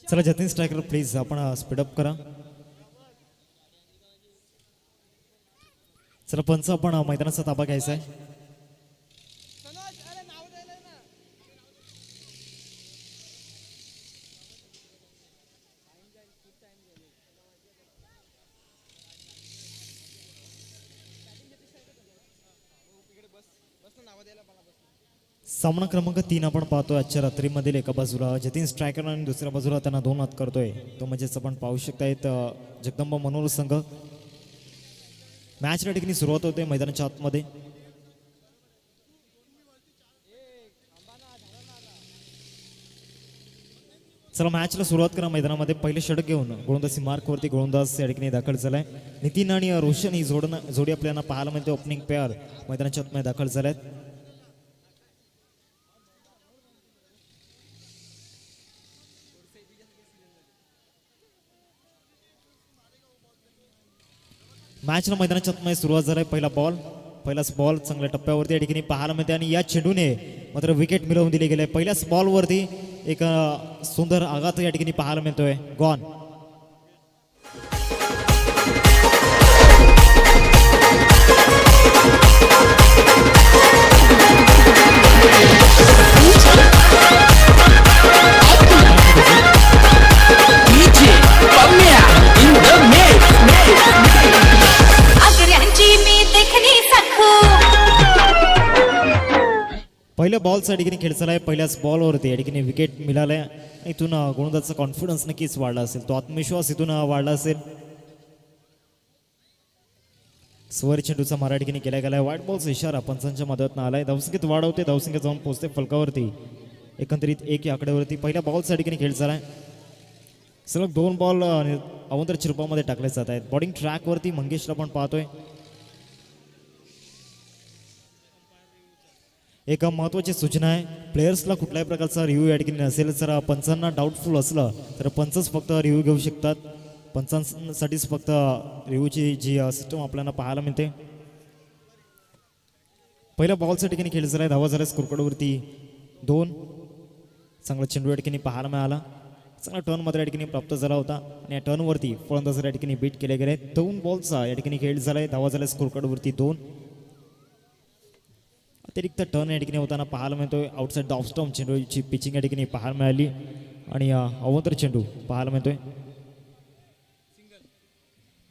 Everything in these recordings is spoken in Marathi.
चला जतीन स्ट्रायकर प्लीज आपण स्पीडअप करा. चला पंच आपण मैदानाचा ताबा घ्यायचा आहे. सामना क्रमांक 3 आपण पाहतोय आजच्या रात्रीमधील. एका बाजूला जतीन स्ट्रायकर आणि दुसऱ्या बाजूला त्यांना 2 हात करतोय तो म्हणजेच आपण पाहू शकतायत जगदंबा मनोहर संघ. मॅच या ठिकाणी सुरुवात होते मैदानाच्या आतमध्ये. चला मॅचला सुरुवात करा मैदानामध्ये. पहिले षटक घेऊन गोलंदाजी मार्कवरती गोलंदाज या ठिकाणी दाखल झालाय. नितीन आणि रोशन ही जोडी आपल्याला पाहायला मिळते. ओपनिंग पेअर मैदानाच्या आतमध्ये दाखल झाल्यात. मॅचला मैदानाच्या आतमध्ये सुरुवात झालाय. पहिलाच बॉल चांगल्या टप्प्यावरती या ठिकाणी पाहायला मिळते आणि या चेंडूने मात्र विकेट मिळवून दिली गेले. पहिल्याच बॉलवरती एक सुंदर आघात या ठिकाणी पाहायला मिळतोय. गॉन. पहिल्या बॉलचा या ठिकाणी खेळ चाललाय. पहिल्याच बॉलवरती या ठिकाणी विकेट मिळालाय. इथून गोलंदाजाचा कॉन्फिडन्स नक्कीच वाढला असेल. तो आत्मविश्वास इथून वाढला असेल. सुवरी चेंडूचा मारा ठिकाणी केला गेलाय. व्हाईट बॉलचा इशारा पंचांच्या मदतीनं आलाय. धावसंख्येत वाढवते. धावसंख्येत जाऊन पोहोचते फलकावरती. एकंदरीत 1 या आकड्यावरती पहिल्या बॉलचा ठिकाणी खेळ चाललाय. सलग 2 बॉल अवंतर चिरपामध्ये टाकले जात आहेत. बॉलिंग ट्रॅकवरती मंगेशला पण पाहतोय. एक महत्त्वाची सूचना आहे. प्लेयर्सला कुठल्याही प्रकारचा रिव्ह्यू या ठिकाणी नसेल. जर पंचांना डाऊटफुल असलं तर पंचच फक्त रिव्ह्यू घेऊ शकतात. पंचांसाठीच फक्त रिव्ह्यूची जी सिस्टम आपल्याला पाहायला मिळते. पहिल्या बॉलच्या ठिकाणी खेळ झालाय. धावा झाल्या स्कोरकार्डवरती 2. चांगला चेंडू या ठिकाणी पाहायला मिळाला. चांगला टर्न मात्र या ठिकाणी प्राप्त झाला होता आणि या टर्नवरती फलंदाज या ठिकाणी बीट केले गेले. 2 बॉलचा या ठिकाणी खेळ झालाय. धावा झाल्या स्कोरकार्डवरती 2. अतिरिक्त टर्न या ठिकाणी होताना पाहायला मिळतोय. आउटसाईड द ऑफ स्टंप चेंडूची पिचिंग या ठिकाणी पाहायला मिळाली आणि अवंतर चेंडू पाहायला मिळतोय.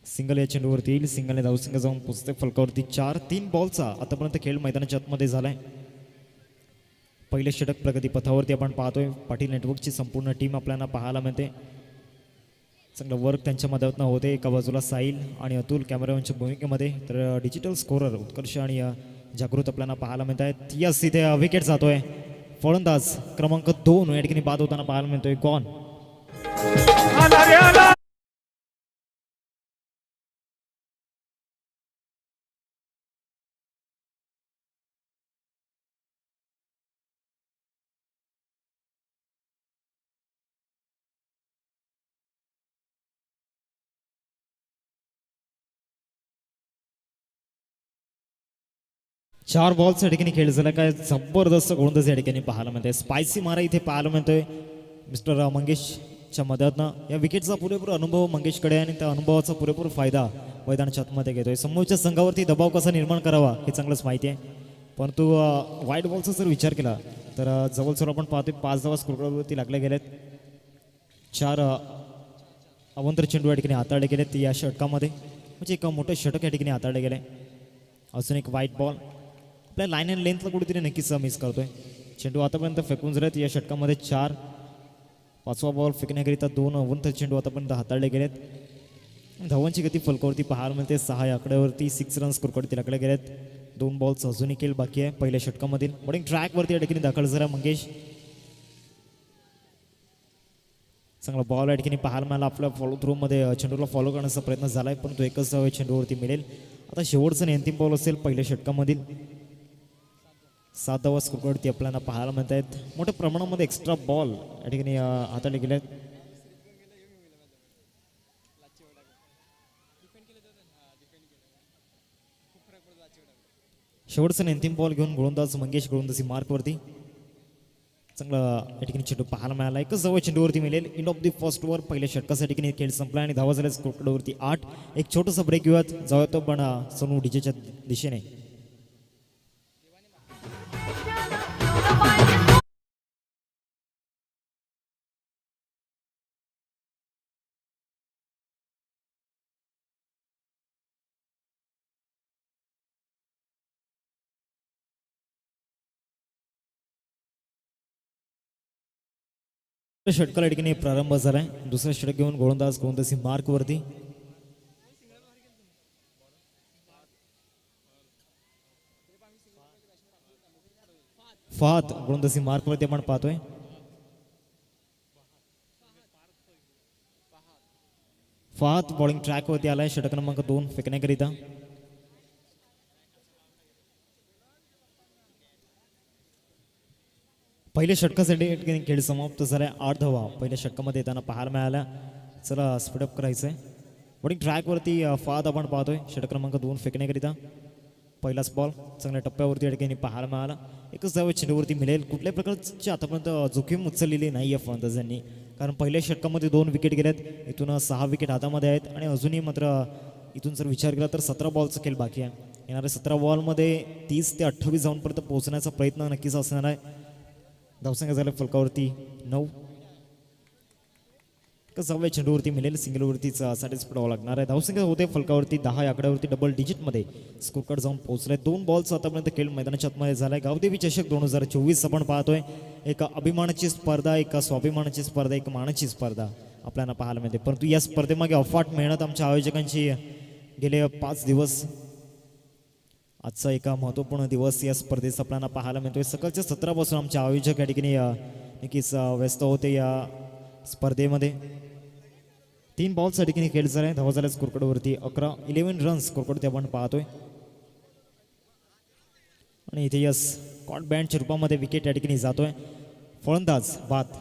सिंगल या चेंडूवरती येईल. सिंगलने धावसंख्या जाऊन पोचते फलकावरती 4. 3 बॉलचा आतापर्यंत खेळ मैदानाच्या आतमध्ये झालाय. पहिले षटक प्रगती पथावरती आपण पाहतोय. पाटील नेटवर्कची संपूर्ण टीम आपल्याला पाहायला मिळते. चांगलं वर्क त्यांच्या मदतीनं होते. एका बाजूला साहिल आणि अतुल कॅमेरामॅनच्या भूमिकेमध्ये, तर डिजिटल स्कोरर उत्कर्ष आणि जागृत आपल्याला पाहायला मिळत आहेत. यस इथे विकेट जातोय. फलंदाज क्रमांक 2 या ठिकाणी बाद होताना पाहायला मिळतोय. गॉन. चार बॉल्स या ठिकाणी खेळ झाला. काय जबरदस्त गोलंदाज या ठिकाणी पाहायला मिळते. स्पायसी मारा इथे पाहायला मिळतोय मिस्टर मंगेशच्या मदतनं. या विकेटचा पुरेपूर अनुभव मंगेशकडे आणि त्या अनुभवाचा पुरेपूर फायदा मैदानाच्या आतमध्ये घेतोय. समोरच्या संघावरती दबाव कसा निर्माण करावा हे चांगलंच माहिती आहे. परंतु वाईट बॉलचा जर विचार केला तर जवळजवळ आपण पाहतोय 5 धावा स्कोरवरती लागले गेलेत. 4 अवंतर चेंडू या ठिकाणी हाताळले गेलेत या षटकामध्ये. म्हणजे एक मोठं षटक या ठिकाणी हाताळले गेले. अजून एक वाईट बॉल. आपल्या लाईन अँड लेंथला कुठेतरी नक्कीच मिस करतोय. चेंडू आतापर्यंत फेकून झालेत या षटकामध्ये 4. 5वा बॉल फेकण्याकरिता 2 अवंतर चेंडू आतापर्यंत हाताळले गेलेत. धावांची गती फलकावरती पाहायला मिळते. 6 या आकड्यावरती 6 रन्स स्कोरवरती लागले गेलेत. 2 बॉल्स अजूनही खेळ बाकी आहे पहिल्या षटकामधील. बॉलिंग ट्रॅकवरती या ठिकाणी दाखल झाला मंगेश. चांगला बॉल या ठिकाणी पाहायला मिळाला. आपल्या फॉलो थ्रूमध्ये चेंडूला फॉलो करण्याचा प्रयत्न झाला आहे, परंतु एकच चेंडूवरती मिळेल. आता शेवटचं आणि अंतिम बॉल असेल पहिल्या षटकामधील. 7 धावा स्कोरवरती आपल्याला पाहायला मिळत आहेत. मोठ्या प्रमाणामध्ये एक्स्ट्रा बॉल या ठिकाणी हाताळले गेले आहेत. शेवटचं अंतिम बॉल घेऊन गोलंदाज मंगेश गोलंदाजी मार्कवरती. चांगला या ठिकाणी चेंडू पाहायला मिळाला. एकच जवळ चेंडूवरती मिळेल. End of the first over पहिल्या षटकासाठी ठिकाणी खेळ संपला आणि धावा झाल्या स्कोरवरती 8. एक छोटंसं ब्रेक घेऊयात जाऊया तो पण सोनू डीजेच्या दिशेने. षटकाला ठिकाणी प्रारंभ झालाय. दुसरा षटक घेऊन गोलंदाज मार्कवरती. फहाद गोलंदाजी मार्कवरती आपण पाहतोय. फहाद बॉलिंग ट्रॅकवरती आलाय षटक क्रमांक 2 फेकण्याकरिता. पहिल्या षटकासाठी खेळ समाप्त झालाय. 8 धावा पहिल्या षटकामध्ये येताना पाहायला मिळाल्या. चला स्पीडअप करायचंय. बॉलिंग ट्रॅकवरती फाद आपण पाहतोय षटक क्रमांक 2 फेकण्याकरिता. पहिलाच बॉल चांगल्या टप्प्यावरती या ठिकाणी पाहायला मिळाला. एकच धावा चेंडूवरती मिळेल. कुठल्याही प्रकारची आतापर्यंत जोखीम उचललेली नाही आहे फलंदाजांनी, कारण पहिल्या षटकामध्ये 2 विकेट गेल्यात. इथून 6 विकेट हातामध्ये आहेत आणि अजूनही मात्र इथून जर विचार केला तर 17 बॉलचा खेळ बाकी आहे. येणाऱ्या 17 बॉलमध्ये 30 ते 28 जाऊनपर्यंत पोहोचण्याचा प्रयत्न नक्कीच असणार आहे. धावसंख्या झाल्या फलकावरती 9. सहाव्या चेंडूवरती मिळेल. सिंगलवरतीच साठीच पडावं लागणार आहे. धावसंख्या होते फलकावरती 10 या आकड्यावरती डबल डिजिटमध्ये स्कोरकार्ड जाऊन पोहोचलाय. 2 बॉल्स आतापर्यंत खेळ मैदानाच्या आतमध्ये झालाय. गावदेवी चषक 2024 आपण पाहतोय. एक अभिमानाची स्पर्धा, एक स्वाभिमानाची स्पर्धा, एक मानाची स्पर्धा आपल्याला पाहायला मिळते. परंतु या स्पर्धेमागे अफाट मेहनत आमच्या आयोजकांची गेले 5 दिवस. आजचा एका महत्त्वपूर्ण दिवस या स्पर्धेचा आपल्याला पाहायला मिळतोय. सकाळच्या 17 पासून आमचे आयोजक या ठिकाणी नक्कीच व्यस्त होते या स्पर्धेमध्ये. 3 बॉल्स ठिकाणी खेळ झालाय. धावा झाल्या स्कोरकार्डवरती 11 रन्स स्कोरकार्डवरती आपण पाहतोय. आणि इथे यस कॉट बँडच्या रूपामध्ये विकेट या ठिकाणी जातोय. फलंदाज बाद.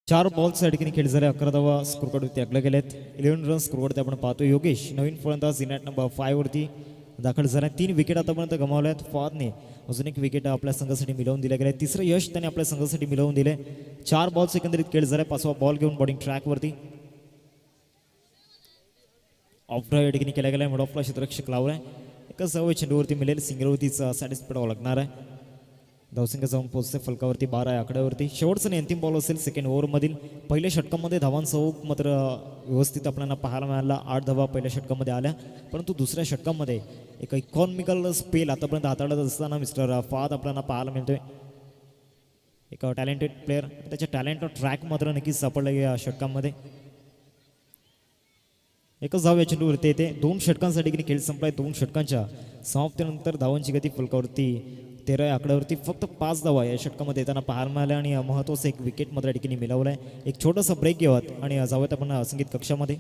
चार बॉल्स या ठिकाणी खेळ झाले. 11 धावा स्कोरकार्डवरती आखल्या गेल्यात. 11 रन्स स्कोरवरती आपण पाहतो. योगेश नवीन फलंदाज इनॅट नंबर 5 वरती दाखल झाला. 3 विकेट आतापर्यंत गमावल्या आहेत. फहादने अजून एक विकेट आपल्या संघासाठी मिळवून दिल्या गेल्या. तिसरं यश त्याने आपल्या संघासाठी मिळवून दिले. 4 बॉल्स एकंदरीत खेळ झाला. 5वा बॉल घेऊन बॉलिंग ट्रॅकवरती ऑफ ड्राईव्ह या ठिकाणी केला गेला. मिड ऑफला क्षेत्ररक्षक लावलाय. एकच धावा चेंडूवरती मिळेल. सिंगलवरतीच सॅटिस्फाईड व्हावं लागणार आहे. धावसंख्या जाऊन पोहोचते फलकावरती 12 या आकड्यावरती. शेवटचं अंतिम बॉल असेल सेकंड ओव्हरमधील. पहिल्या षटकामध्ये धावांसह मात्र व्यवस्थित आपल्याला पाहायला मिळाला. 8 धावा पहिल्या षटकामध्ये आल्या. परंतु दुसऱ्या षटकामध्ये एक इकॉनॉमिकल स्पेल आतापर्यंत हाताळत असताना मिस्टर फहाद आपल्याला पाहायला मिळतोय. एक टॅलेंटेड प्लेअर, त्याच्या टॅलेंट ट्रॅक मात्र नक्कीच सापडलं या षटकामध्ये. एकच धाव या चेंडूवरती येते. 2 षटकांसाठी खेळ संपलाय. 2 षटकांच्या समाप्तीनंतर धावांची गती फलकावरती 13 या आकड्यावरती फक्त 5 धावा या षटकामध्ये येताना पाहायला मिळाल्या आणि महत्त्वाचं एक विकेट मात्र या ठिकाणी मिळवलं आहे. एक छोटासा ब्रेक घेऊयात आणि जाऊयात आपण संगीत कक्षामध्ये.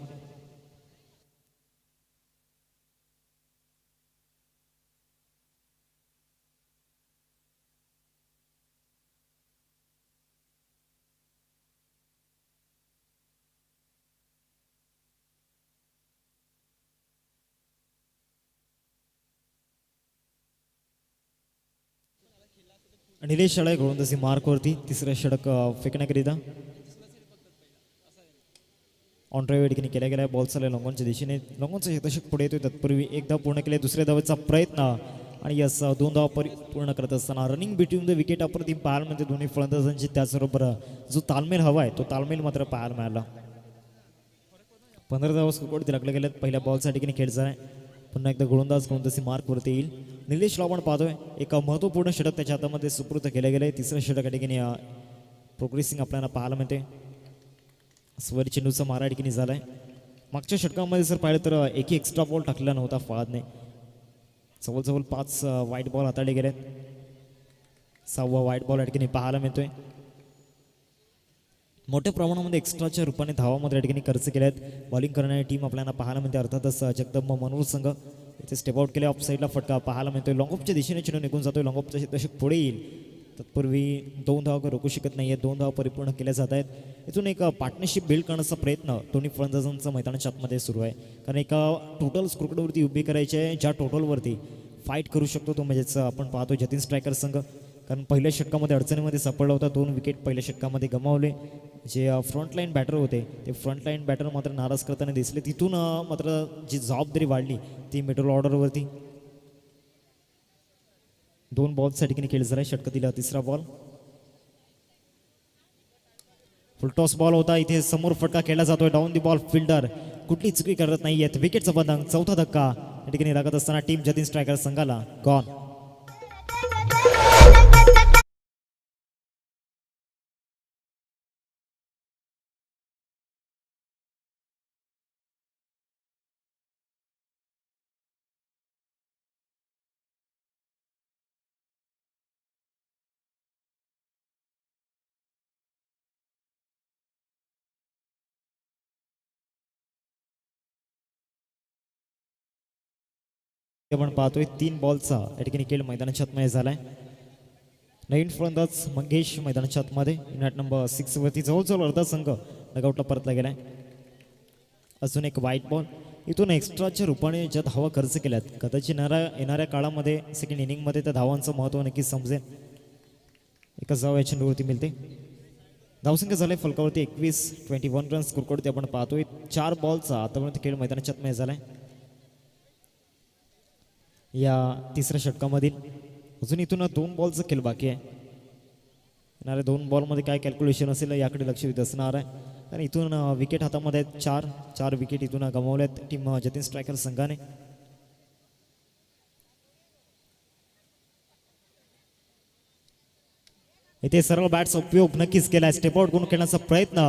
निलेश शाळे गोलंदाजी मार्कवरती तिसऱ्या षटक फेकण्याकरिता ऑन ड्राईव्ह या ठिकाणी केला गेला. बॉल चालला लॉंगॉनच्या दिशेने. लॉंगॉनचं शतक पुढे येतोय. तत्पूर्वी एक धाव पूर्ण केले. दुसऱ्या धावेचा प्रयत्न आणि यस 2 धावा पूर्ण करत असताना रनिंग बिटवीन द विकेट अप्रतिम पाहायला मिळते दोन्ही फलंदाजांची. त्याचबरोबर जो तालमेल हवा आहे तो तालमेल मात्र पाहायला मिळाला. 15 धावा स्कोरवरती लागल्या गेल्यात. पहिल्या बॉलच्या ठिकाणी खेळ झाला. पुन्हा एकदा गोलंदाजी मार्कवरती येईल. निलेशला आपण पाहतोय. एक महत्त्वपूर्ण षटक त्याच्या हातामध्ये सुपूर्द केलं गेलं आहे. तिसरं षटक या ठिकाणी प्रोग्रेसिंग आपल्याला पाहायला मिळते. स्वर चेंडूचा मारा या ठिकाणी झालाय. मागच्या षटकामध्ये जर पाहिलं तर एकही एक्स्ट्रा बॉल टाकलेला नव्हता फहादने. जवळजवळ 5 वाईट बॉल हाताळले गेलेत. 6वा व्हाईट बॉल या ठिकाणी पाहायला मिळतोय. मोठ्या प्रमाणामध्ये एक्स्ट्राच्या रूपाने धावामध्ये या ठिकाणी खर्च केले आहेत. बॉलिंग करणारी टीम आपल्याला पाहायला मिळते. अर्थातच जगदंब मनोर संघ इथे स्टेप आउट केले. ऑफ साईडला फटका पाहायला मिळतोय. लॉंगऑफच्या दिशेने चेंडू निघून जातोय. लॉंगऑफचा क्षेत्ररक्षक पुढे येईल. तत्पूर्वी 2 धावा रोखू शकत नाही आहेत. 2 धावा परिपूर्ण केल्या जात आहेत. इथून एक पार्टनरशिप बिल्ड करण्याचा प्रयत्न दोन्ही फलंदाजांचा मैदानाच्या आतमध्ये सुरू आहे. कारण एका टोटल स्कोरकडवरती उभी करायची आहे. ज्या टोटलवरती फाईट करू शकतो तो म्हणजेच आपण पाहतो जतीन स्ट्रायकर संघ. कारण पहिल्या षटकामध्ये अडचणीमध्ये सापडला होता. 2 विकेट पहिल्या षटकामध्ये गमावले. जे फ्रंटलाईन बॅटर होते ते फ्रंटलाईन बॅटर मात्र नाराज करताना दिसले. तिथून मात्र जी जबाबदारी वाढली ती मिडल ऑर्डरवरती. 2 बॉल्सच्या ठिकाणी खेळ झाला. षटक दिला. तिसरा बॉल फुलटॉस बॉल होता. इथे समोर फटका खेळला जातोय. Down the ball. फिल्डर कुठली चुकी करत नाही आहेत. विकेटचा बंधन. चौथा धक्का या ठिकाणी लागत असताना टीम जतीन स्ट्रायकर संघाला गॉन. आपण पाहतोय 3 बॉलचा या ठिकाणी खेळ मैदानाच्या आतमध्ये झालाय. नवीन फलंदाज मंगेश मैदानाच्या आतमध्ये. मॅच नंबर 6 वरती जवळजवळ अर्धा संघ डगआउटला परतला गेलाय. अजून एक व्हाईट बॉल. इथून एक्स्ट्राच्या रूपाने ज्या धावा खर्च केल्यात कदाचित येणाऱ्या काळामध्ये सेकंड इनिंगमध्ये त्या धावांचं महत्त्व नक्कीच समजेल. एकच धाव या चेंडूवरती मिळते. धावसंख्या झाले फलकावरती 21 रन्स स्कोरकडे आपण पाहतोय. 4 बॉलचा आतापर्यंत खेळ मैदानाच्या आतमध्ये झालाय या तिसऱ्या षटकामधील. अजून इथून 2 बॉलचा खेळ बाकी आहे. येणाऱ्या 2 बॉलमध्ये काय कॅल्क्युलेशन असेल याकडे लक्ष देत असणार आहे. कारण इथून विकेट हातामध्ये आहेत. 4 विकेट इथून गमावल्यात टीम जतीन स्ट्रायकर संघाने. इथे सरळ बॅटचा उपयोग नक्कीच केलाय. स्टेप आउट करून खेळण्याचा प्रयत्न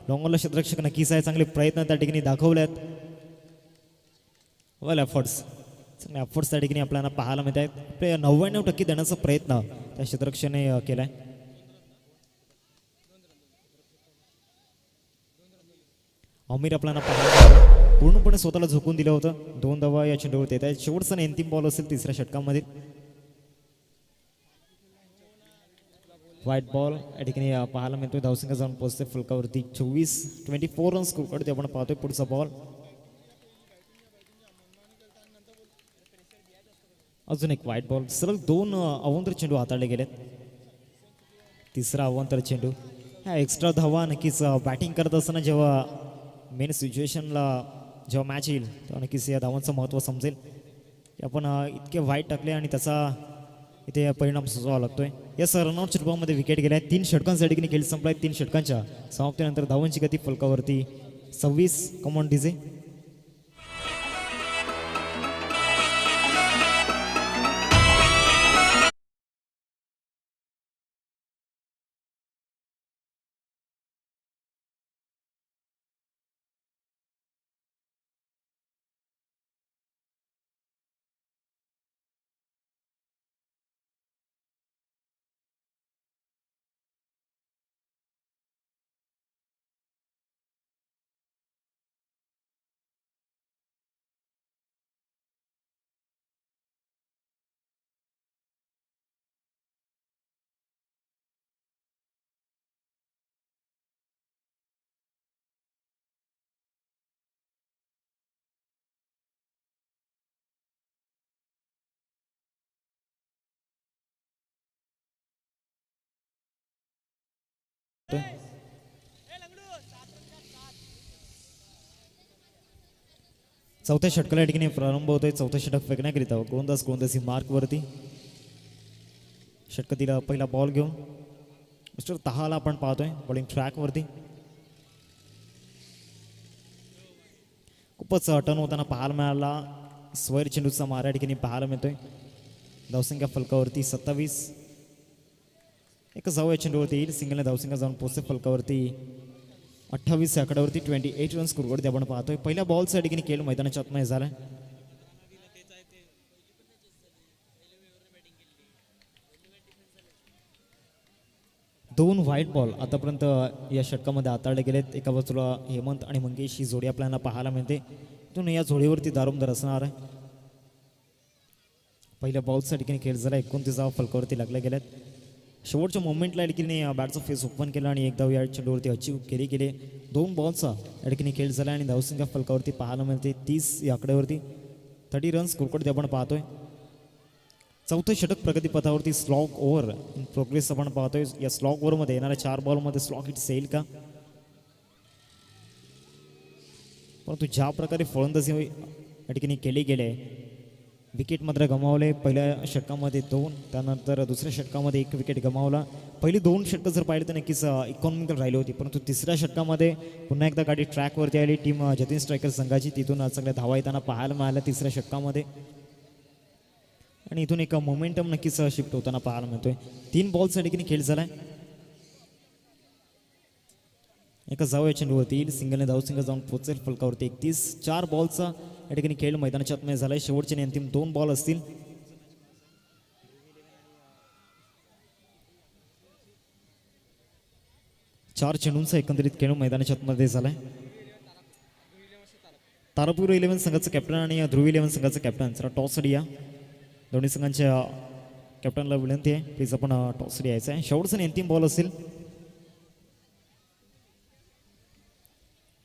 लॉंगॉनला क्षेत्ररक्षक नक्कीच आहे. चांगले प्रयत्न त्या ठिकाणी दाखवल्यात. वेल एफर्ट्स. चांगले एफर्ट्स त्या ठिकाणी आपल्याला पाहायला मिळत आहेत. आपले 99% देण्याचा प्रयत्न त्या क्षेत्ररक्षकाने केलाय. आमिर आपल्याला पाहायला पूर्णपणे स्वतःला झोकून दिलं होतं. 2 धावा या चेंडूवरती येत आहेत. शेवटचा अंतिम बॉल असेल तिसऱ्या षटकामध्ये. व्हाईट बॉल या ठिकाणी पाहायला मिळतोय. धावसंख्या जाऊन पोहोचते फलकावरती 24 रन्स स्कोरकडे आपण पाहतोय. पुढचा बॉल. अजून एक व्हाईट बॉल. सरळ 2 अवंतर चेंडू हाताळले गेलेत. तिसरा अवंतर चेंडू. ह्या एक्स्ट्रा धावा नक्कीच बॅटिंग करत असताना जेव्हा मेन सिच्युएशनला जेव्हा मॅच येईल तेव्हा नक्कीच या धावांचं महत्त्व समजेल की आपण इतके वाईट टाकले आणि त्याचा इथे परिणाम सोसावा लागतोय. या रनआउटच्या रूपामध्ये विकेट गेल्या. 3 षटकांच्या ठिकाणी खेळ संपलाय. 3 षटकांच्या समाप्तीनंतर धावांची गती फलकावरती 26. Come on DJ. चौथ्या षटकाला या ठिकाणी प्रारंभ होतोय. चौथं षटक फेकण्याकरिता गोलंदाजी मार्कवरती. षटकातील पहिला बॉल घेऊन मिस्टर तहाला आपण पाहतोय बॉलिंग ट्रॅकवरती. खूपच टर्न होताना पाहायला मिळाला. स्वैर चेंडूचा मारा या ठिकाणी पाहायला मिळतोय. धावसंख्या फलकावरती 27. एकच धाव या चेंडूवरती येईल. सिंगलने धावसंख्या जाऊन पोहोचते फलकावरती 28 या आकड्यावरती. 28 रन्स स्कोरवरती आपण पाहतोय. पहिल्या बॉलच्या ठिकाणी खेळ मैदानाच्या आतमध्ये झालाय. दोन व्हाईट बॉल आतापर्यंत या षटकामध्ये हाताळले गेलेत. एका बाजूला हेमंत आणि मंगेश ही जोडी आपल्याला पाहायला मिळते. इथून या जोडीवरती दारोमदार असणार आहे. पहिल्या बॉलच्या ठिकाणी खेळ झाला. 29 धावा फलकावरती लागल्या गेल्यात. शेवटच्या मोमेंटला या ठिकाणी बॅटचा फेस ओपन केला आणि एक धाव या चेंडूवरती अचीव गेले. दोन बॉलचा या ठिकाणी खेळ झाला आणि धावसंख्या फलकावरती पाहायला मिळते 30 या आकड्यावरती. 30 रन्स कुरकुरीत आपण पाहतोय. चौथं षटक प्रगतीपथावरती स्लॉग ओव्हर इन प्रोग्रेस आपण पाहतोय. या स्लॉग ओव्हरमध्ये येणाऱ्या 4 बॉलमध्ये स्लॉग हिट्स येईल का? परंतु ज्या प्रकारे फलंदाजी या ठिकाणी केली गेले, विकेट मात्र गमावले. पहिल्या षटकामध्ये 2, त्यानंतर दुसऱ्या षटकामध्ये 1 विकेट गमावला. पहिली 2 षटकं जर पाहिली तर नक्कीच इकॉनॉमिकल राहिली होती. परंतु तिसऱ्या षटकामध्ये पुन्हा एकदा गाडी ट्रॅकवरती आली टीम जतीन स्ट्रायकर संघाची. तिथून चांगल्या धावा येताना पाहायला मिळाल्या तिसऱ्या षटकामध्ये आणि इथून एक मोमेंटम नक्कीच शिफ्ट होताना पाहायला मिळतोय. 3 बॉलच्या ठिकाणी खेळ झालाय. एका जाऊ या चेंडूवरती येईल. सिंगलने धावसंख्या जाऊन पोहोचेल फलकावरती 31. 4 बॉलचा या ठिकाणी खेळ मैदानाच्या आतमध्ये झालाय. शेवटचे अंतिम 2 बॉल असतील. चार चेंडूंचा एकंदरीत खेळ मैदानाच्या आतमध्ये झालाय. तारापूर 11 संघाचं कॅप्टन आणि ध्रुवी 11 संघाचं कॅप्टन जरा टॉससाठी या. दोन्ही संघांच्या कॅप्टनला विनंती आहे प्लीज आपण टॉससाठी यायचं आहे. शेवटचा अंतिम बॉल असेल.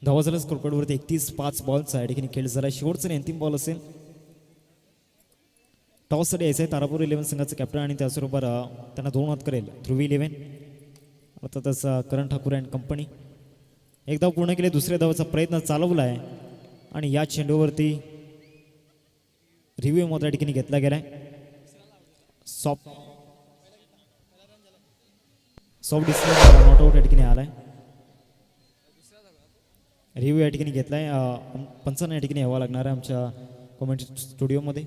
धावा झाल्यास स्कोरकार्डवरती 31. 5 बॉलचा या ठिकाणी खेळ झाला. शेवटचा अंतिम बॉल असेल. टॉससाठी यायचं आहे तारापूर 11 संघाचं कॅप्टन आणि त्याचबरोबर त्यांना 2 हात करेल ध्रुवी 11 अर्थातच करण ठाकूर अँड कंपनी. एक धाव पूर्ण केले. दुसऱ्या धावाचा प्रयत्न चालवला आहे आणि या चेंडूवरती रिव्ह्यू मात्र या ठिकाणी घेतला गेलाय. सॉफ्ट डिस्टन्स नॉट आउट या ठिकाणी आलाय. रिव्ह्यू या ठिकाणी घेतलाय. पंचांना या ठिकाणी यावं लागणार आहे आमच्या कॉमेंट स्टुडिओमध्ये.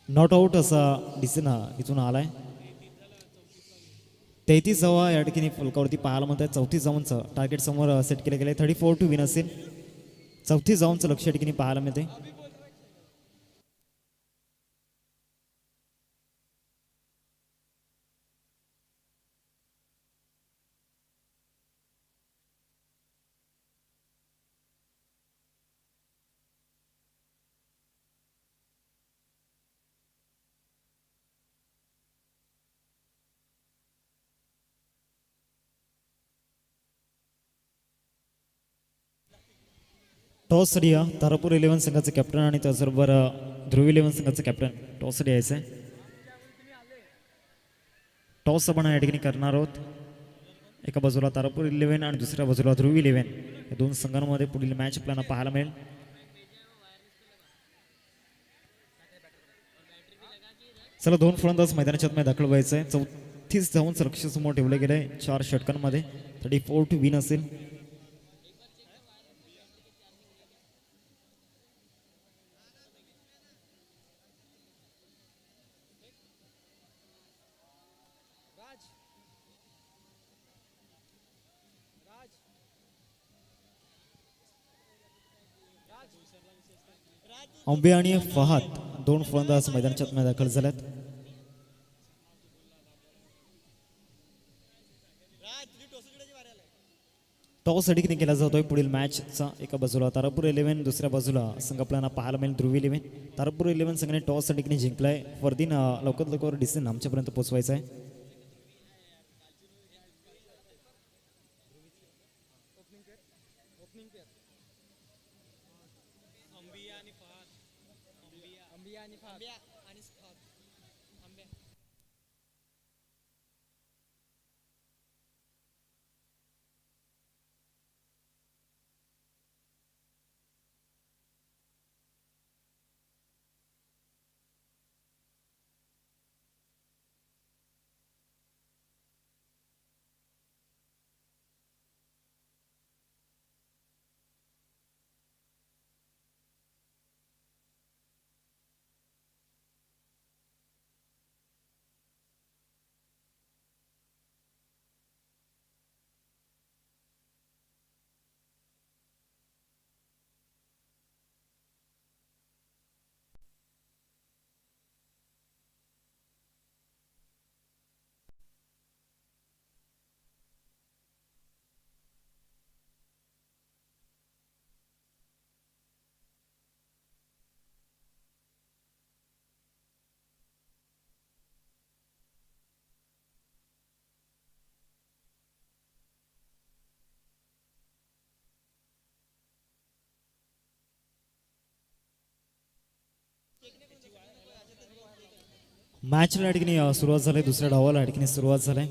नॉट आउट असा दिसेना इथून आलाय. 33 धावा या ठिकाणी फलकावरती पाहायला म्हणतात. 34 धावांचं टार्गेट समोर सेट केलं गेलं. 34 टू विन असेल. 34 धावांचं लक्ष या ठिकाणी पाहायला मिळते. टॉस साठी या तारापूर 11 संघाचं कॅप्टन आणि त्याचबरोबर ध्रुवी 11 संघाचं कॅप्टन टॉस साठी यायचं आहे. टॉस आपण या ठिकाणी करणार आहोत. एका बाजूला तारापूर 11 आणि दुसऱ्या बाजूला ध्रुवी 11 या 2 संघांमध्ये पुढील मॅच आपल्याला पाहायला मिळेल. चला 2 फलंदाज मैदानाच्या आतमध्ये दाखल व्हायचं आहे. 34 धावांचं लक्ष समोर ठेवलं गेलं आहे 4 षटकांमध्ये. 34 टू विन असेल. अंबे आणि फहाद 2 फलंदाज मैदानाच्या आतमध्ये दाखल झाल्यात. टॉस अडीकने केला जातोय पुढील मॅचचा. एका बाजूला तारापूर 11, दुसऱ्या बाजूला संघ आपल्याला पाहायला मिळेल ध्रुवी 11. तारापूर 11 संघाने टॉस अडीकने जिंकलाय. फर्दीन लवकरात लवकर डिसिजन आमच्यापर्यंत पोहोचवायचा आहे. मॅचला या ठिकाणी सुरुवात झाली. दुसऱ्या डावाला या ठिकाणी सुरुवात झाली.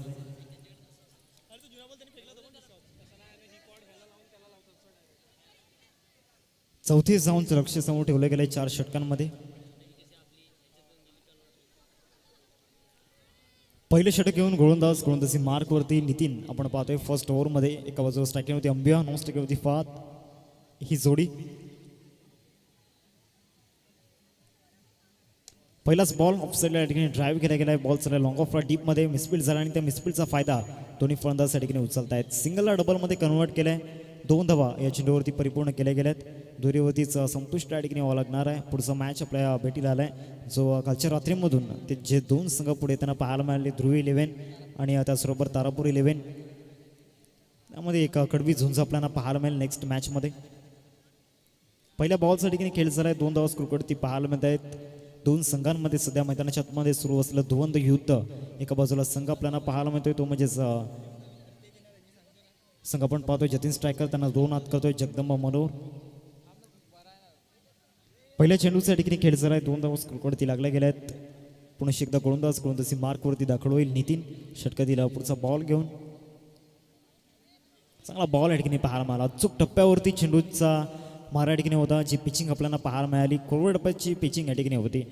चौथी धावांचं लक्ष समोर ठेवलं गेलंय 4 षटकांमध्ये. पहिले षटक घेऊन गोलंदाजी मार्कवरती नितीन आपण पाहतोय. फर्स्ट ओव्हरमध्ये एका बाजूला स्ट्रायकिंगवरती अंबिया, नॉन स्ट्रायकिंगवरती फात ही जोडी. पहिलाच बॉल ऑफसाईडला या ठिकाणी ड्राईव्ह केला गेला. बॉल चालला लॉंग ऑफ डीपमध्ये मिसफील्ड झाला आणि त्या मिसफील्डचा फायदा दोन्ही फलंदाज या ठिकाणी उचलतायत. सिंगलला डबलमध्ये कन्वर्ट केलंय. 2 धावा या चेंडूवरती परिपूर्ण केल्या गेल्यात. दुरीवरतीच संतुष्ट या ठिकाणी व्हावं लागणार आहे. पुढचा मॅच आपल्या भेटीला आलाय जो कालच्या रात्रीमधून ते जे 2 संघ पुढे त्यांना पाहायला मिळाले, ध्रुवी 11 आणि त्याचबरोबर तारापूर 11. त्यामध्ये एक कडवी झुंज आपल्याला पाहायला मिळेल नेक्स्ट मॅचमध्ये. पहिल्या बॉलच्या ठिकाणी खेळ झालाय. 2 धावा स्कोरवरती पाहायला मिळत आहेत. 2 संघांमध्ये सध्या मैदानाच्या आतमध्ये सुरू असलेलं धुवंत युद्ध. एका बाजूला संघ आपल्याला पाहायला मिळतोय तो म्हणजेच संघ आपण पाहतोय जतीन स्ट्रायकर, त्यांना 2 आत करतोय जगदंबा मनोर. पहिल्या चेंडूच्या ठिकाणी खेळ झालाय. 2 धावा स्कोरवरती लागल्या गेल्यात. पुन्हा एकदा गोलंदाजी मार्कवरती दाखल होईल नितीन. षटका दिला. पुढचा बॉल घेऊन चांगला बॉल या ठिकाणी पाहायला मिळाला. अचूक टप्प्यावरती चेंडूचा मारा या ठिकाणी होता. जी पिचिंग आपल्याला पाहायला मिळाली कोरड टप्प्याची पिचिंग या ठिकाणी होती.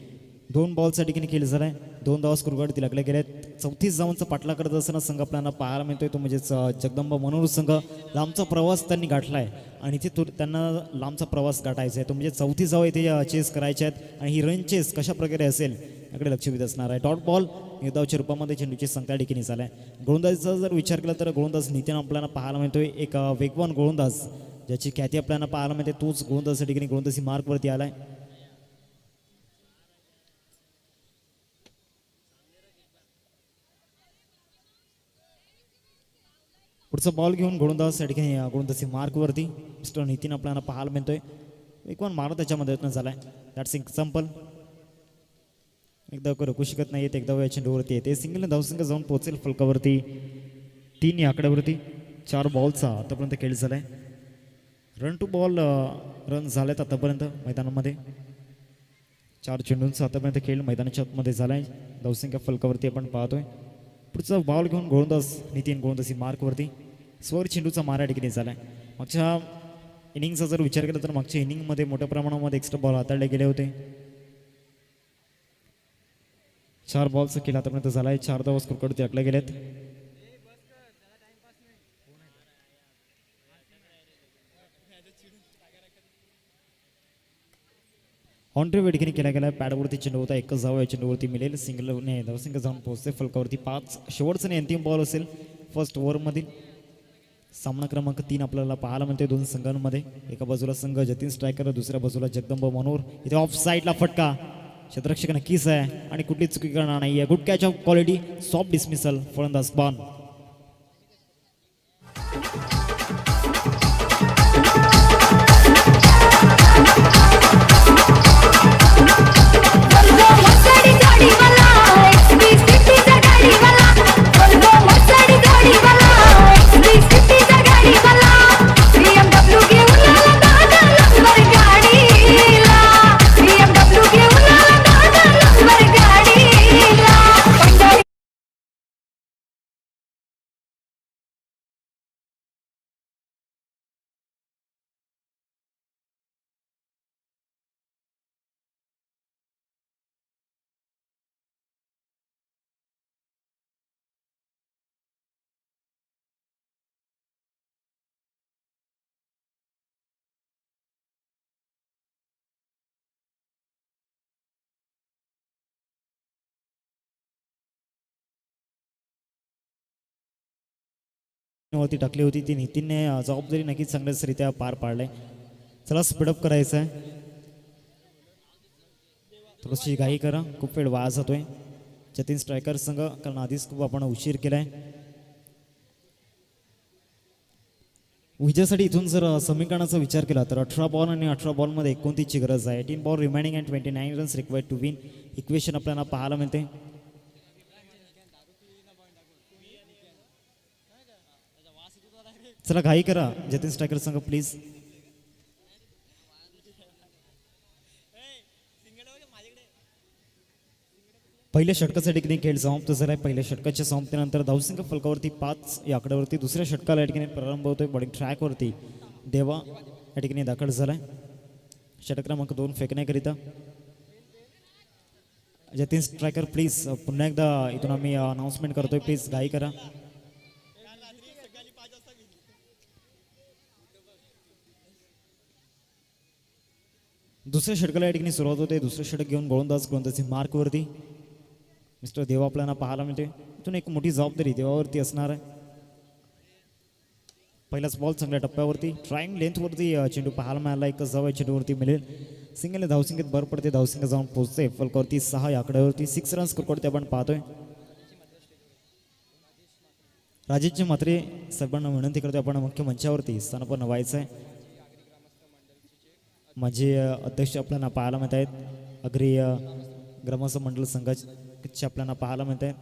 2 बॉलच्या ठिकाणी खेळ झालाय. 2 धावा स्कोरवरती लागल्या गेल्यात. 34 धावांचा पाठला करत असताना संघ आपल्याला पाहायला मिळतोय तो म्हणजेच जगदंबा मनोर संघ. लांबचा प्रवास त्यांनी गाठलाय आणि इथे त्यांना लांबचा प्रवास गाठायचा आहे. तो म्हणजे 34 धावा इथे चेस करायच्या आहेत आणि ही रन चेस कशा प्रकारे असेल याकडे लक्ष देत असणार आहे. डॉट बॉल निर्धावच्या रूपामध्ये चेंडूची संख्या ठिकाणी झालाय. गोलंदाजीचा जर विचार केला तर गोलंदाज नितीन आपल्याला पाहायला मिळतोय. एक वेगवान गोलंदाज ज्याची ख्याती आपल्याला पाहायला मिळते. तोच गोलंदाजीच्या ठिकाणी गोलंदाजी मार्कवरती आलाय. पुढचा बॉल घेऊन गोलंदाज या ठिकाणी गोलंदाजी मार्कवरती मिस्टर नितीन आपल्याला पाहायला मिळतोय. वेगवान मारा त्याच्यामध्ये झालाय. That's example. एकदा रोखू शकत नाही. एकदा या चेंडूवरती येते. सिंगल धावसंख्या जाऊन पोहोचेल फलकावरती 3 या आकड्यावरती. 4 बॉलचा आतापर्यंत खेळ झालाय. रन टू बॉल रन झालेत आतापर्यंत मैदानामध्ये. 4 चेंडूंचा आतापर्यंत खेळ मैदानाच्या आतमध्ये झालाय. धावसंख्या फलकावरती आपण पाहतोय. पुढचा बॉल घेऊन गोलंदाज नितीन गोलंदाजी मार्कवरती. स्वर चेंडूचा मारा या ठिकाणी झालाय. मागच्या इनिंगचा जर विचार केला तर मागच्या इनिंगमध्ये मोठ्या प्रमाणामध्ये एक्स्ट्रा बॉल हाताळले गेले होते. 4 बॉलचा खेळ आतापर्यंत झालाय. 4 धावा स्कोरवरती टाकल्या गेल्यात. ऑन ड्राईव्ह ठिकाणी केला गेला. पॅडवरती चेंडू होता. 1च धावा या चेंडूवरती मिळेल. सिंगलने धावसंख्या जाऊन पोहोचते फलकावरती 5. शेवटचा आणि अंतिम बॉल असेल फर्स्ट ओव्हरमधील. सामना क्रमांक 3 आपल्याला पाहायला मिळते 2 संघांमध्ये. एका बाजूला संघ जतीन स्ट्रायकर, दुसऱ्या बाजूला जगदंबा मनोर. इथे ऑफ साईडला फटका. क्षेत्ररक्षक नक्कीच आहे आणि कुठली चुकी करणार नाही आहे. Good catch of quality. Soft dismissal. फलंदाज बॉन. वरती टाकली होती ती नितीनने जबाबदारी नक्कीच चांगल्याचरित्या पार पाडले. चला स्पीडअप करायचं आहे, थोडीशी घाई करा, खूप वेळ वाया जातोय जतीन स्ट्रायकर संघ, कारण आधीच खूप आपण उशीर केलाय. विजयासाठी इथून जर समीकरणाचा विचार केला तर 18 बॉल आणि 18 बॉलमध्ये 29ची गरज आहे. 18 ball remaining and 29 runs required to win equation आपल्याला पाहायला मिळते. चला घाई करा जतीन स्ट्रायकर संघ प्लीज. पहिल्या षटकासाठी ठिकाणी खेळ समाप्त झाला आहे. पहिल्या षटकाच्या समाप्तीनंतर धावसंख्या फलकावरती 5 या आकड्यावरती दुसऱ्या षटकाला या ठिकाणी प्रारंभ होतोय. बॉलिंग ट्रॅकवरती देवा या ठिकाणी दाखल झालाय षटक क्रमांक 2 फेकण्याकरिता. जतीन स्ट्रायकर प्लीज पुन्हा एकदा इथून आम्ही अनाऊन्समेंट करतोय, प्लीज घाई करा. दुसऱ्या षटकाला या ठिकाणी सुरुवात होते. दुसरं षटक घेऊन गोलंदाजी मार्कवरती मिस्टर देवा आपल्याला पाहायला मिळते. इथून एक मोठी जबाबदारी देवावरती असणार आहे. पहिलाच बॉल चांगल्या टप्प्यावरती ट्राईंग लेंथवरती चेंडू पाहायला मिळाला. एकच धाव चेंडूवरती मिळेल. सिंगलने धावसंख्येत भर पडते, धावसंख्या जाऊन पोहोचते फलकावरती 6 या आकड्यावरती. 6 रन्स स्कोरवरती आपण पाहतोय. राजेशजी मात्रे सर्वांना विनंती करतोय आपण मुख्य मंचावरती स्थानापन्न व्हायचं आहे. माझे अध्यक्ष आपल्याला पाहायला मिळत आहेत. अग्री ग्रामस्थ मंडळ संघाचे आपल्याला पाहायला मिळत आहेत.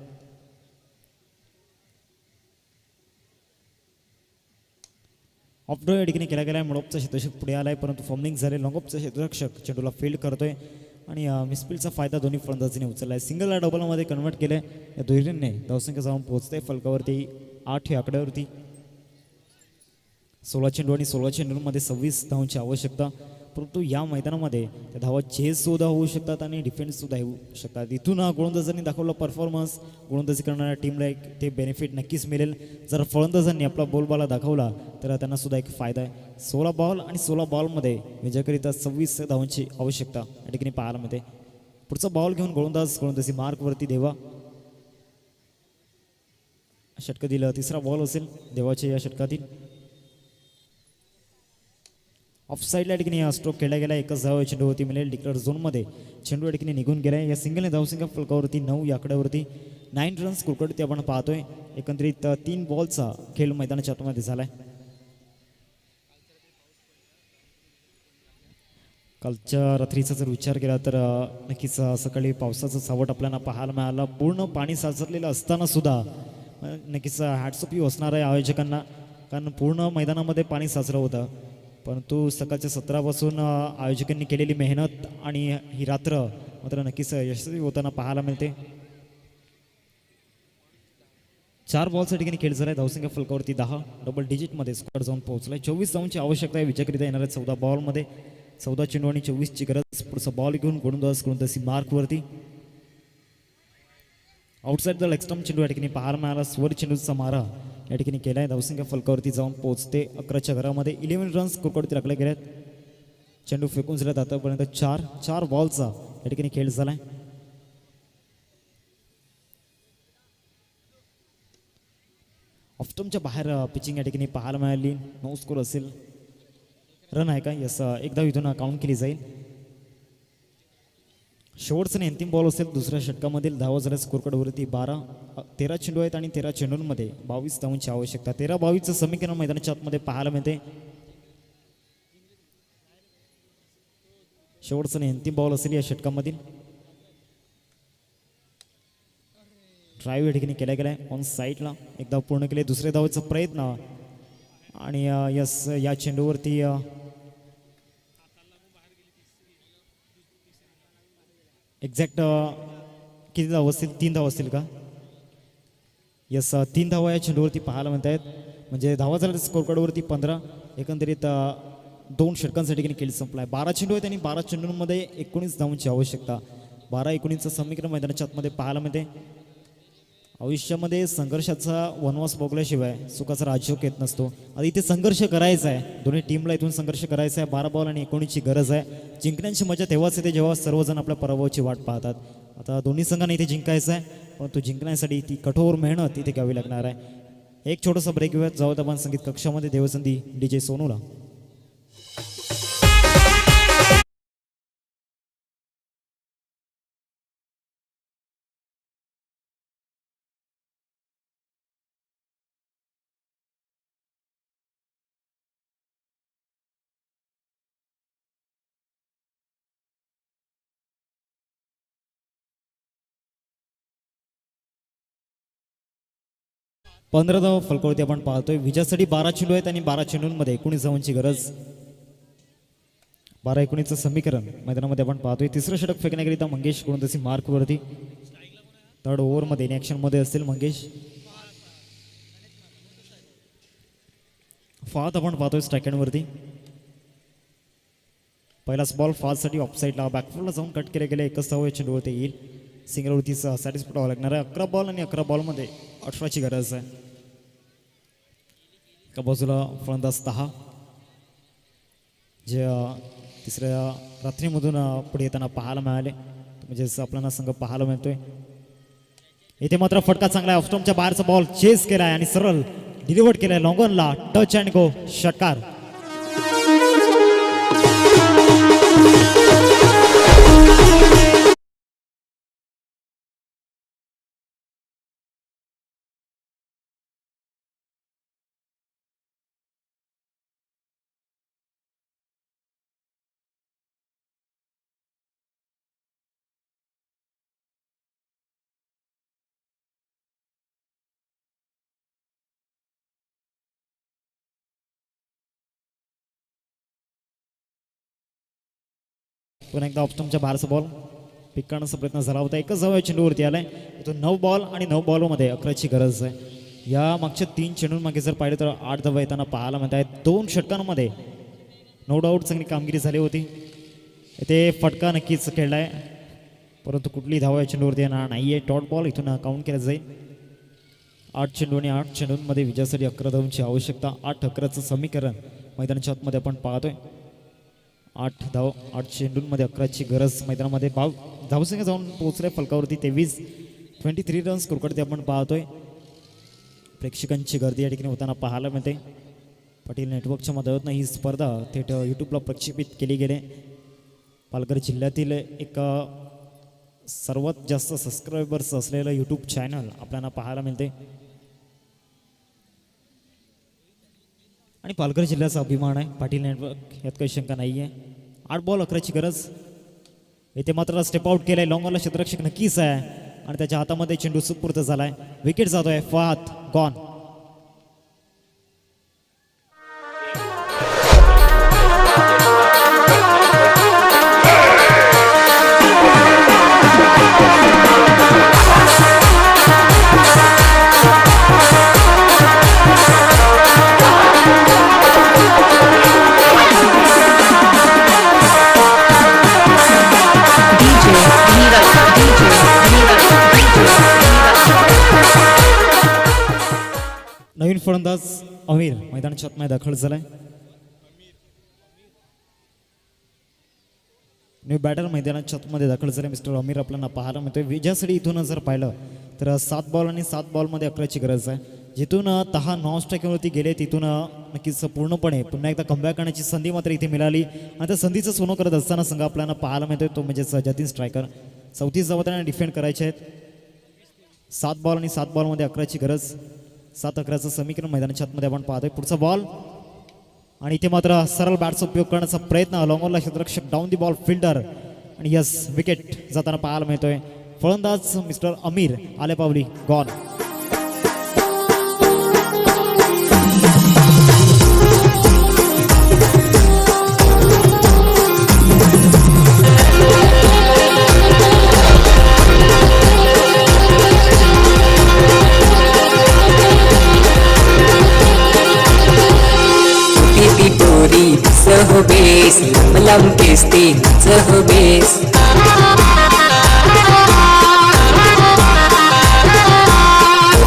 ऑफड्रॉ या ठिकाणी केला गेला आहे. मिडऑफचा क्षेत्ररक्षक पुढे आलाय, परंतु फॉर्मिंग झाले. लॉंगऑफचा क्षेत्ररक्षक चेंडूला फील्ड करतोय आणि मिसफील्डचा फायदा दोन्ही फलंदाजीने उचलला आहे. सिंगलला डबलमध्ये कन्वर्ट केलंय. या दोन्हीने धावसंख्या जाऊन पोहोचते फलकावरती 8 या आकड्यावरती. 16 चेंडू आणि 16 चेंडूंमध्ये 26 धावांची आवश्यकता, परंतु या मैदानामध्ये त्या धावा चेस सुद्धा होऊ शकतात आणि डिफेन्स सुद्धा होऊ शकतात. इथून गोलंदाजांनी दाखवला परफॉर्मन्स, गोलंदाजी करणाऱ्या टीमला एक ते बेनिफिट नक्कीच मिळेल. जर फलंदाजांनी आपला बोलबाला दाखवला तर त्यांना सुद्धा एक फायदा आहे. 16 बॉल आणि 16 बॉलमध्ये विजयाकरिता 26 धावांची आवश्यकता या ठिकाणी पाहायला मिळते. पुढचा बॉल घेऊन गोलंदाजी मार्कवरती देवा षटक दिलं. तिसरा बॉल असेल देवाच्या या षटकातील. ऑफ साईडला या ठिकाणी स्ट्रोक खेळला गेला. एकच धाव चेंडूवरती मिळेल. डिक्लेअर झोनमध्ये चेंडू या ठिकाणी निघून गेलाय. या सिंगलने धावसंख्या फलकावरती 9 या आकड्यावरती. 9 रन्स स्कोरवरती आपण पाहतोय. एकंदरीत 3 बॉलचा खेळ मैदानाच्या आतमध्ये झालाय. कालच्या रात्रीचा जर विचार केला तर नक्कीच सकाळी पावसाचं सावट आपल्याला पाहायला मिळालं. पूर्ण पाणी साचलेलं असताना सुद्धा नक्कीच हॅट्स ऑफ यू असणार आहे आयोजकांना, कारण पूर्ण मैदानामध्ये पाणी साचलं होतं. परंतु सकाळच्या 17पासून आयोजकांनी केलेली मेहनत आणि ही रात्र मात्र नक्कीच यशस्वी होताना पाहायला मिळते. 4 बॉलच्या ठिकाणी खेळ झाला आहे. धावसंख्या फलकावरती 10 डबल डिजिटमध्ये स्कोअर जाऊन पोहोचलाय. 24 धावांची आवश्यकता आहे विजयाकरिता येणाऱ्या 14 बॉलमध्ये. 14 चेंडू आणि 24ची गरज. पुढचा बॉल घेऊन गोलंदाजी मार्कवरती. आउटसाईड द लेग स्टंप चेंडू या ठिकाणी पाहायला मिळाला. स्वर चेंडूचा मारा या ठिकाणी केला आहे. धावसंख्या फलकावरती जाऊन पोहोचते 11च्या घरामध्ये. 11 रन्स स्कोरवरती राखले गेले आहेत. चेंडू फेकून झाल्यात आतापर्यंत 4 बॉलचा या ठिकाणी खेळ झालाय. ऑफस्टमच्या बाहेर पिचिंग या ठिकाणी पाहायला मिळाली. 9 स्कोर असेल. रन आहे का? यस, एकदा इथून काउंट केली जाईल. शेवटचा आणि अंतिम बॉल असेल दुसऱ्या षटकामधील. धावा झाल्या स्कोरकडवरती 13 चेंडू आहेत आणि 13 चेंडूंमध्ये 22 धावांची आवश्यकता. 13-22चं समीकरण मैदानाच्या आतमध्ये पाहायला मिळते. शेवटचा आणि अंतिम बॉल असेल या षटकामधील. ड्राईव्ह या ठिकाणी केला गेलाय ऑन साईडला. एकदा पूर्ण केले. दुसऱ्या धावाचा प्रयत्न आणि यस, या चेंडूवरती एक्झॅक्ट किती धाव असतील? 3 धाव असतील का? यस, 3 धावा या चेंडूवरती पाहायला मिळत आहेत. म्हणजे धावा झाल्या स्कोरकार्डवरती 15. एकंदरीत 2 षटकांसाठी खेळ संपलाय. 12 चेंडू आहेत आणि 12 चेंडूंमध्ये 19 धावांची आवश्यकता. 12-19चं समीकरण मैदानाच्या आतमध्ये पाहायला मिळते. आयुष्यामध्ये संघर्षाचा वनवास भोगल्याशिवाय सुखाचा राजयोग येत नसतो. आता इथे संघर्ष करायचा आहे. दोन्ही टीमला इथून संघर्ष करायचा आहे. 12 बॉल आणि 19ची गरज आहे. जिंकण्याची मजा तेव्हाच येते जेव्हा सर्वजण आपल्या पराभवाची वाट पाहतात. आता दोन्ही संघांना इथे जिंकायचं आहे, परंतु जिंकण्यासाठी ती कठोर मेहनत इथे घ्यावी लागणार आहे. एक छोटासा ब्रेक घेऊयात, जाऊयात आपण संगीत कक्षामध्ये. देवसंधी DJ सोनूला. पंधरा धाव फलकावरती आपण पाहतोय. विजयासाठी 12 चेंडू आहेत आणि 12 चेंडूंमध्ये 19 धावांची गरज. 12-19चं समीकरण मैदानामध्ये आपण पाहतोय. तिसरं षटक फेकण्याकरिता मंगेश गोलंदाजी मार्कवरती. थर्ड ओव्हरमध्ये इन ॲक्शनमध्ये असतील मंगेश. फात आपण पाहतोय स्ट्राईक हँडवरती. पहिलाच बॉल फास्टसाठी ऑफसाईडला बॅकफुटला जाऊन कट केले गेले. एकच धाव या चेंडूवरती येईल. सिंगलवरतीचा सॅटिस्फाईड व्हावं लागणार आहे. 11 बॉल आणि 11 बॉलमध्ये 18ची गरज आहे. एका बाजूला फलंदाज 10 जे तिसऱ्या रात्रीमधून पुढे येताना पाहायला मिळाले, म्हणजेच आपल्याला संघ पाहायला मिळतोय. इथे मात्र फटका चांगला आहे. ऑफस्टॉमच्या बाहेरचा बॉल चेस केलाय आणि सरळ डिलिव्हर्ड केलाय लॉंगॉनला. टच अँड गो षटकार. पुन्हा एकदा ऑफस्टॉमच्या बाहेरचा बॉल पिक करण्याचा प्रयत्न झाला होता. एकच धाव या चेंडूवरती आलाय. तो 9 बॉल आणि 9 बॉलमध्ये 11ची गरज आहे. या मागच्या 3 चेंडूंमागे जर पाहिलं तर 8 धावा येताना पाहायला मिळत आहेत. 2 षटकांमध्ये नो डाऊट चांगली कामगिरी झाली होती. इथे फटका नक्कीच खेळलाय, परंतु कुठली धावा या चेंडूवरती येणार नाही आहे. डॉट बॉल इथून काउंट केला जाईल. 8 चेंडू आणि 8 चेंडूंमध्ये विजयासाठी 11 धावांची आवश्यकता. 8-11चं समीकरण मैदानाच्या आतमध्ये आपण पाहतोय. 8 धाव 8 चेंडूंमध्ये 11ची गरज. मैदानामध्ये धावसंख्या जाऊन पोहोचले फलकावरती 23 रन्स क्रिकेटमध्ये आपण पाहतोय. प्रेक्षकांची गर्दी या ठिकाणी होताना पाहायला मिळते. पाटील नेटवर्कच्या मदतीनं ही स्पर्धा थेट यूट्यूबला प्रक्षेपित केली गेली. पालघर जिल्ह्यातील एक सर्वात जास्त सबस्क्रायबर्स असलेलं यूट्यूब चॅनल आपल्याला पाहायला मिळते आणि पालघर जिल्ह्याचा अभिमान आहे. पाटील नेटवर्क यात काही शंका नाही आहे. 8 बॉल 11ची गरज. इथे मात्र स्टेप आउट केलाय. लॉंगॉनला क्षेत्ररक्षक नक्कीच आहे आणि त्याच्या हातामध्ये चेंडू सुपूर्त झालाय. विकेट जातोय. फात गॉन. नवीन फलंदाज अमीर मैदानाच्या आतमध्ये दाखल झालाय. न्यू बॅटर मैदानाच्या आतमध्ये दाखल झाले. मिस्टर अमीर आपल्याला पाहायला मिळतोय. विजयासाठी इथून जर पाहिलं तर 7 बॉल आणि 7 बॉलमध्ये 11ची गरज आहे. जिथून 10 नॉन स्ट्राईकवरती गेले तिथून नक्कीच पूर्णपणे पुन्हा एकदा कमबॅक करण्याची संधी मात्र इथे मिळाली आणि त्या संधीचं सोनं करत असताना संघ आपल्याला पाहायला मिळतोय तो म्हणजे जतीन स्ट्रायकर. 34 धावा त्यांना डिफेंड करायचे आहेत. 7 बॉल आणि 7 बॉलमध्ये 11ची गरज. 7-11चं समीकरण मैदानाच्या आतमध्ये आपण पाहतोय. पुढचा बॉल आणि इथे मात्र सरळ बॅटचा उपयोग करण्याचा प्रयत्न. लॉंगॉनला क्षेत्ररक्षक डाऊन दी बॉल फिल्डर आणि यस विकेट जाताना पाहायला मिळतोय. फलंदाज मिस्टर अमीर आले पावली गॉन. सहबेस लम केस्ती सहबेस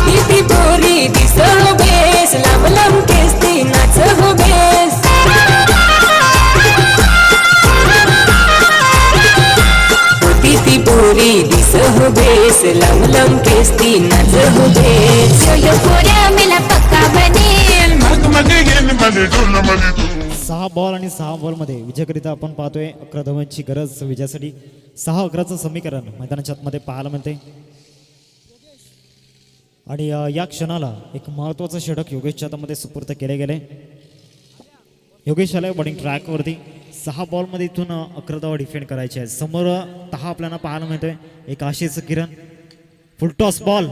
किती पोरी दी सहबेस लम केस्ती नाच होबेस किती पोरी दी सहबेस लम केस्ती नाच होबेस yo por mí la paca मले डोलामध्ये तू 6 बॉल आणि 6 बॉलमध्ये विजयाकरिता आपण पाहतोय 11 धावांची गरज विजयासाठी. 6-11चं समीकरण मैदानाच्या आतमध्ये पाहायला मिळते. आणि या क्षणाला एक महत्त्वाचं षटक योगेशच्या हातामध्ये सुपूर्द केले गेले. योगेश आलाय बॉलिंग ट्रॅकवरती. 6 बॉलमध्ये इथून 11 धावा डिफेंड करायचे आहे. समोर 10 आपल्याला पाहायला मिळतोय. एक आशेचं किरण, फुल टॉस बॉल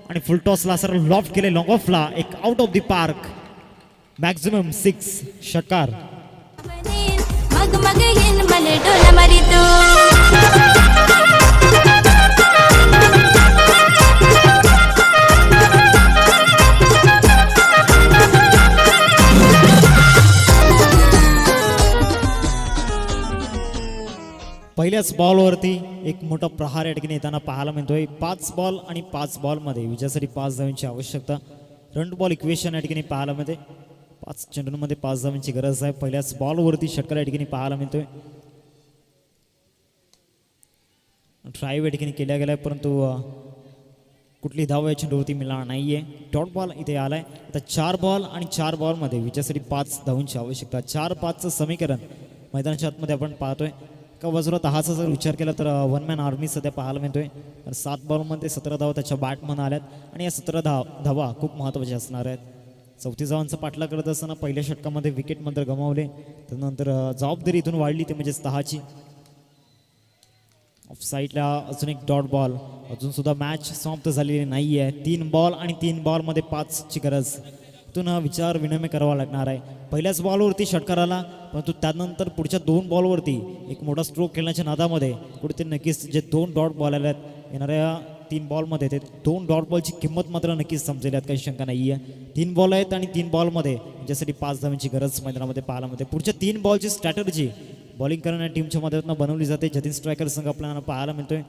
आणि फुल टॉसला सरळ लॉफ्ट केले लॉंग ऑफला. एक out of the park, maximum 6 षटकार. मग मग येईन मले डोला मारी तू. पहिल्याच बॉलवरती एक मोठा प्रहार या ठिकाणी येताना पाहायला मिळतोय. 5 बॉल आणि 5 बॉलमध्ये विजयासाठी 5 धावांची आवश्यकता. रन बॉल इक्वेशन या ठिकाणी पाहायला मिळते. 5 चेंडूंमध्ये 5 धावांची गरज आहे. पहिल्याच बॉलवरती षटकार या ठिकाणी पाहायला मिळतोय. ट्राय या ठिकाणी केल्या गेलाय परंतु कुठली धाव या चेंडूवरती मिळणार नाहीये. डॉट बॉल इथे आलाय. आता 4 बॉल आणि 4 बॉलमध्ये विजयासाठी 5 धावांची आवश्यकता. 4-5चं समीकरण मैदानाच्या आतमध्ये आपण पाहतोय. एका बाजूला 10चा जर विचार केला तर 1 मॅन आर्मी सध्या पाहायला मिळतोय. 7 बॉलमध्ये 17 धावा त्याच्या बॅटमधून आल्यात आणि या 17 धावा खूप महत्त्वाच्या असणार आहेत. 34 धावांचा पाठला करत असताना पहिल्या षटकामध्ये विकेट मात्र गमावले. त्यानंतर जबाबदारी इथून वाढली ते म्हणजे 10ची. ऑफ साईडला अजून एक डॉट बॉल. अजून सुद्धा मॅच समाप्त झालेली नाही आहे. 3 बॉल आणि 3 बॉलमध्ये 5ची गरज. इथून विचार विनिमय करावा लागणार आहे. पहिल्याच बॉलवरती षटकार आला परंतु त्यानंतर पुढच्या 2 बॉलवरती एक मोठा स्ट्रोक खेळण्याच्या नादामध्ये कुठेतरी नक्कीच जे 2 डॉट बॉल आले आहेत येणाऱ्या 3 बॉलमध्ये ते 2 डॉट बॉलची किंमत मात्र नक्कीच समजेल, यात काही शंका नाही आहे. 3 बॉल आहेत आणि 3 बॉलमध्ये ज्यासाठी 5 धावांची गरज मैदानामध्ये पाहायला मिळते. पुढच्या 3 बॉलची स्ट्रॅटर्जी बॉलिंग करणाऱ्या टीमच्या मदतीनं बनवली जाते. जतीन स्ट्रायकर संघ आपल्याला पाहायला मिळतोय.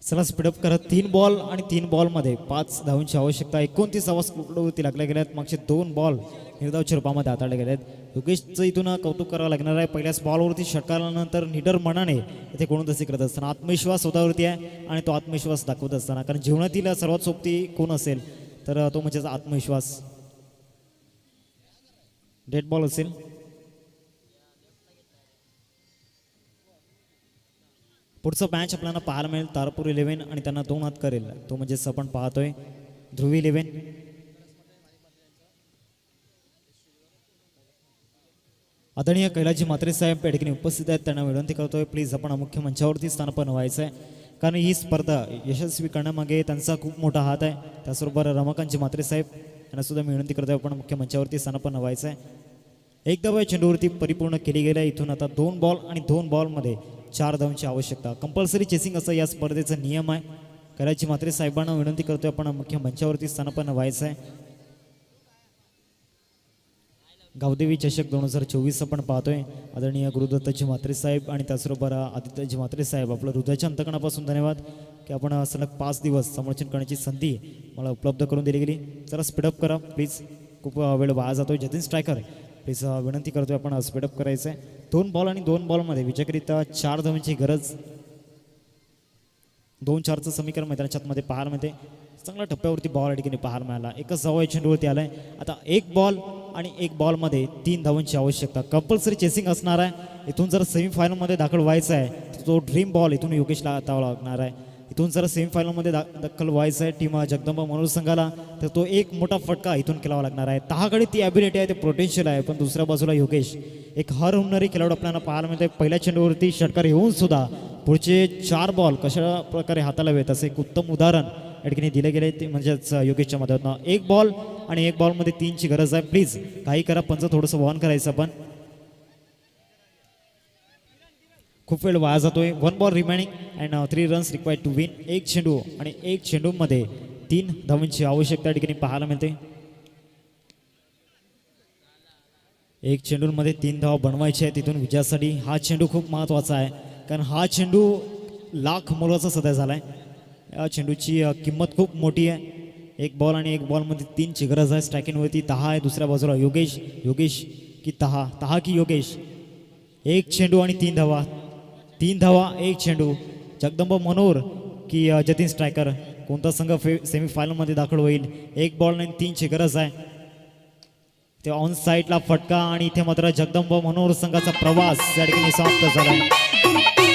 चला स्पीडअप करत 3 बॉल आणि 3 बॉलमध्ये 5 धावांची आवश्यकता. 29 धावा स्कोरवरती लागल्या गेल्यात. मागचे 2 बॉल निर्धावच्या रूपामध्ये हाताळले गेलेत. योगेशचं इथून कौतुक करावं लागणार आहे. पहिल्याच बॉलवरती षटकारानंतर निडर मनाने इथे कोणतंही करत असताना आत्मविश्वास स्वतःवरती आहे आणि तो आत्मविश्वास दाखवत असताना, कारण जीवनातील सर्वात सोबती कोण असेल तर तो म्हणजे आत्मविश्वास. डेड बॉल असेल. पुढचं मॅच आपल्याला पाहायला मिळेल तारपूर 11 आणि त्यांना 2 हात करेल तो म्हणजेच आपण पाहतोय ध्रुवी 11. आदरणीय कैलाजी म्हात्रे साहेब या ठिकाणी उपस्थित आहेत. त्यांना विनंती करतोय प्लीज आपण मुख्य मंचावरती स्थानापन्न व्हायचं आहे, कारण ही स्पर्धा यशस्वी करण्यामागे त्यांचा खूप मोठा हात आहे. त्याचबरोबर रमाकांतजी म्हात्रे साहेब यांना सुद्धा मी विनंती करतोय आपण मुख्य मंचावरती स्थानापन्न व्हायचं आहे. एक धावा चेंडूवरती परिपूर्ण केली गेली. इथून आता 2 बॉल आणि 2 बॉलमध्ये 4 धावांची आवश्यकता. कंपल्सरी चेसिंग असं या स्पर्धेचा नियम आहे. कैलाजी म्हात्रे साहेबांना विनंती करतोय आपण मुख्य मंचावरती स्थानापन्न व्हायचं आहे. गावदेवी चषक 2024 आपण पाहतोय. आदरणीय गुरुदत्तजी म्हात्रे साहेब आणि त्याचबरोबर आदित्यजी म्हात्रे साहेब, आपलं हृदयाच्या अंतकणापासून धन्यवाद की आपण सलग 5 दिवस समोरचन करण्याची संधी मला उपलब्ध करून दिली गेली. जरा स्पीडअप करा प्लीज, खूप वेळ वाया जातोय. जतीन स्ट्रायकर प्लीज विनंती करतोय आपण स्पीडअप करायचं आहे. 2 बॉल आणि 2 बॉलमध्ये विजयाकरिता 4 धावांची गरज. 2-4चं समीकरण मैदानाच्या आतमध्ये पाहायला मिळते. चांगल्या टप्प्यावरती बॉल या ठिकाणी पाहायला मिळाला. एकच धावा चेंडूवरती आलाय. आता 1 बॉल आणि 1 बॉलमध्ये 3 धावांची आवश्यकता. कंपल्सरी चेसिंग असणार आहे. इथून जर सेमीफायनलमध्ये दाखल व्हायचा आहे तर तो ड्रीम बॉल इथून योगेशला हातावा लागणार आहे. इथून जर सेमीफायनलमध्ये दाखल व्हायचं आहे टीम जगदंबा मनोज संघाला तर तो एक मोठा फटका इथून केलावा लागणार आहे. 10कडे ती ॲबिलिटी आहे, ते पोटेन्शियल आहे, पण दुसऱ्या बाजूला योगेश एक हर होणारी खेळाडू आपल्याला पाहायला मिळते. पहिल्या चेंडूवरती षटकार येऊन सुद्धा पुढचे 4 बॉल कशा प्रकारे हाताळावेत असं एक उत्तम उदाहरण या ठिकाणी दिले गेले ते म्हणजेच योगेशच्या मदतीनं. 1 बॉल आणि 1 बॉलमध्ये 3ची गरज आहे. प्लीज काही करा, पंच थोडंसं वहन करायचं आपण. खूप वेळ वाया जातोय. 1 ball remaining and 3 runs required to win. 1 चेंडू आणि 1 चेंडूमध्ये 3 धावांची आवश्यकता या ठिकाणी पाहायला मिळते. 1 चेंडूमध्ये 3 धावा बनवायचे आहे तिथून विजयासाठी. हा चेंडू खूप महत्त्वाचा आहे, कारण हा चेंडू लाख मोलाचा सध्या झाला आहे. या चेंडूची किंमत खूप मोठी आहे. एक बॉल आणि एक बॉलमध्ये 3ची गरज आहे. स्ट्रायकिंगवरती तहा आहे. दुसऱ्या बाजूला योगेश. योगेश की तहा, तहा की योगेश. एक चेंडू आणि 3 धावा. 3 धावा, एक चेंडू. जगदंब मनोर की जतीन स्ट्रायकर, कोणता संघ सेमीफायनलमध्ये दाखल होईल. एक बॉल आणि 3ची गरज आहे. ते ऑन साईडला फटका आणि इथे मात्र जगदंब मनोहर संघाचा प्रवास या ठिकाणी समाप्त झाला.